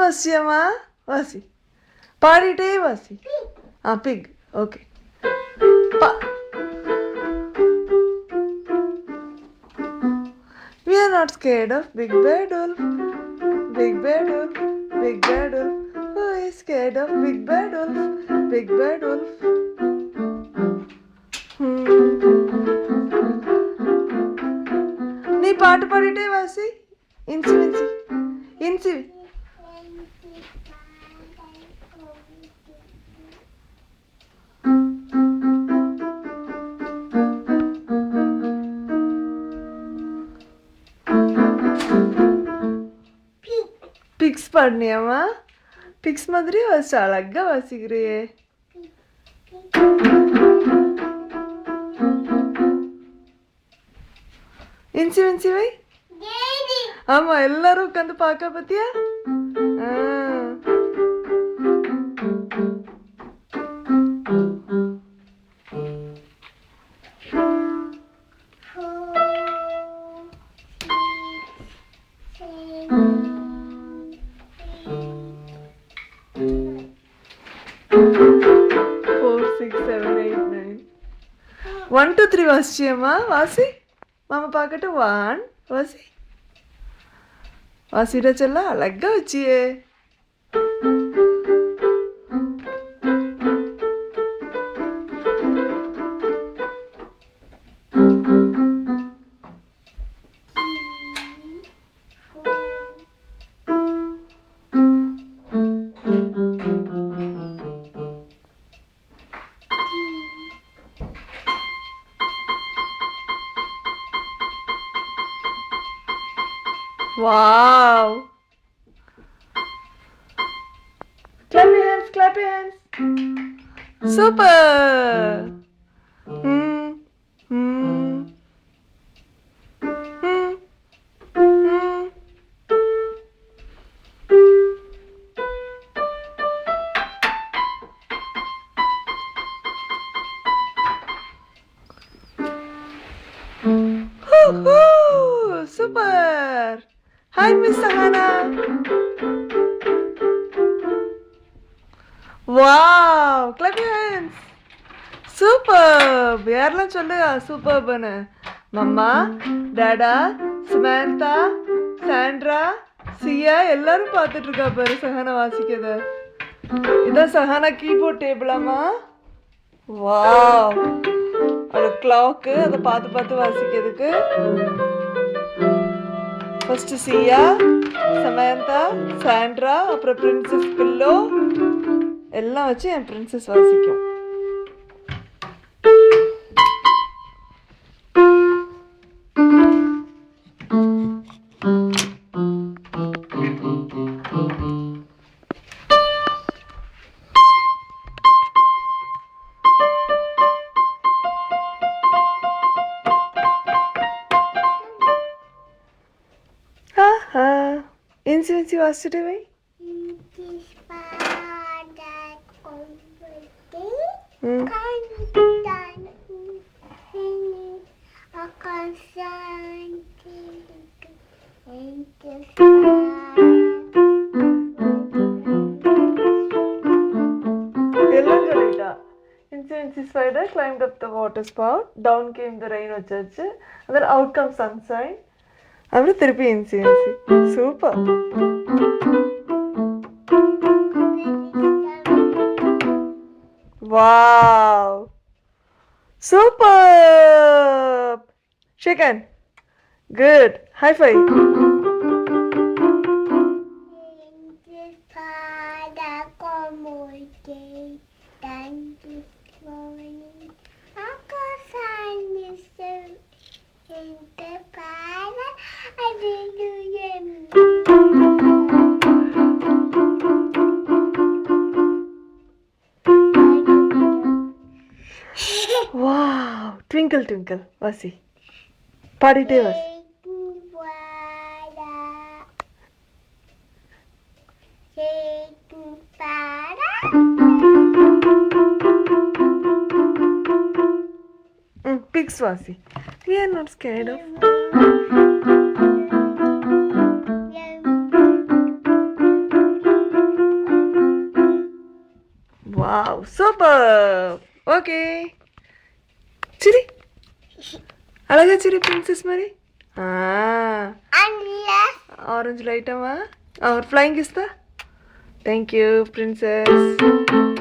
வாசியம்மா வாசி பாடிட்டே வாசி. பிக். Okay. We are not scared of Big Bad Wolf. Big Bad Wolf. Big Bad Wolf. Who is scared of Big Bad Wolf? Big Bad Wolf. நீ பாட்டு பாடிட்டே வாசி. இன்சி இன்சி இன்சி. பிக்ஸ் பாடினியாமா? பிக்ஸ் மாதிரி வாசி, அழகா வாசிக்கிறியே. இன்சி இன்சி வை. ஆமா, எல்லாரும் உட்காந்து பார்க்க பத்தியா? One, two, three வாசிச்சியம்மா? வாசி, மாமா பார்க்கட்டும். 1 வாசி. வாசிட சொல்ல அழகா வச்சியே. Wow! Clap your hands, clap your hands. Super! Super! Hi, Miss Sahana. Wow! Clap your hands. Superb! யாரெல்லாம் சொல்லுங்க சூப்பர்புன்னு? மம்மா, டாடா, சமந்தா, சாண்ட்ரா, சியா எல்லாரும் பார்த்துட்டு இருக்கா பாரு சஹானா வாசிக்கிறத. இதான் சஹானா கீபோர்ட் டேபிளாமா? வாவ்! அது கிளாக்கு, அதை பார்த்து பார்த்து வாசிக்கிறதுக்கு. ஃபர்ஸ்ட் சியா, சமந்தா, சாண்ட்ரா, அப்புறம் பிரின்சஸ் பில்லோ எல்லாம் வச்சு என் பிரின்சஸ் வாசிக்கும். இன்சி வாசிட்டு வை. எல்லாம் சொல்லிட்டா. Incy spider climbed up the water spout. Down came the rain வச்சாச்சு. And then out comes sunshine. அப்புறம் திருப்பி Incy. Super. Wow! Superb! Shake hand. Good. High five. Wow! Twinkle twinkle. வாசி. பாடிட்டே வாசி. Pigs வாசி. We are not scared of. Wow super okay Chiri అలాగే Chiri princess మరి orange light అమ్మా ఫ్లయింగ్ ఇస్తా థ్యాంక్ యూ ప్రిన్సెస్